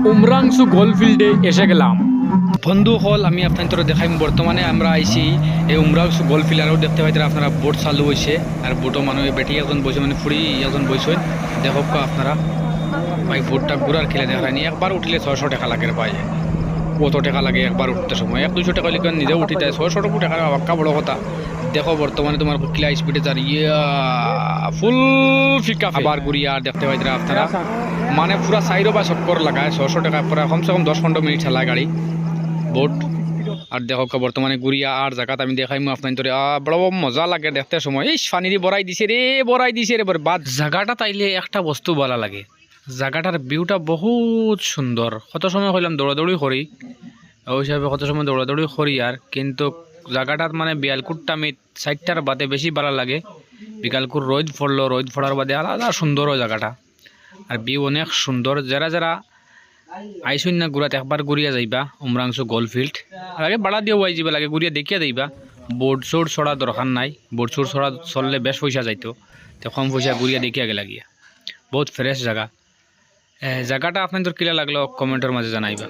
উমরাংশু গোলফিল্ডে এসে গেলাম বন্ধু হল। আমি আপনাদের দেখাইম বর্তমানে আমরা আইছি এই উমরাংশু গোলফিল্ড। আরও দেখতে পাইতে আপনারা বোট চালু হয়েছে আর বোটও মানুষ বেটি একজন বসে মানে ফুড়ি একজন বসে দেখো আপনারা ভাই বোটটা ঘুরার খেলে দেখায়নি। একবার উঠলে 600 টাকা লাগে ভাই। কত টাকা লাগে একবার উঠতে সময়? 100-200 টাকা লিখে নিজে উঠি দেয়। 600 টাকা বাক্কা বড় কথা। দেখো বর্তমানে তোমার কিলা স্পিডে যার ফুল ফিকা আবার ঘুরিয়া আর দেখতে পাইতে আপনারা মানে পুরা সাইডও বা চক্কর লাগায় 600 টাকা পুরা কমসে কম 10-15 মিনিট চালায় গাড়ি বোট। আর দেখো বর্তমানে ঘুরিয়া আর জায়গাত আমি দেখাইমু আপনার বড় মজা লাগে দেখতে সময়। এই পানিরে বড়াই দিছে রে বাদ। জায়গাটা তাইলে একটা বস্তু ভালো লাগে, জায়গাটার ভিউটা বহুত সুন্দর। কত সময় হইলাম দৌড়াদৌড়ি করি, ওই হিসাবে কত সময় দৌড়াদৌড়ি করি আর কিন্তু জায়গাটার মানে বিয়ালকুটটা আমি 4টার বাদে বেশি ভালো লাগে। বিকালকুর রোদ পড়লো, রোদ পড়ার বাদে আলাদা সুন্দর ওই জায়গাটা আর ভিউ অনেক সুন্দর। যারা যারা আইসুন না ঘুরাতে একবার ঘুরিয়া যাইবা উমরাংশু গোলফিল্ড। আর আগে বাড়া দিয়েও আই যাবে লাগে, ঘুরিয়া দেখিয়া যাইবা। বোর্ড সোর্ড ছড়া দরকার নাই, বোর্ড সোর্ড ছড়া চললে বেশ পয়সা যাইতো, তো কম পয়সা ঘুরিয়া দেখিয়া গেলা গিয়া। বহুত ফ্রেশ জায়গা। জায়গাটা আপনাদের কিলা লাগলো কমেন্টের মাঝে জানাইবা।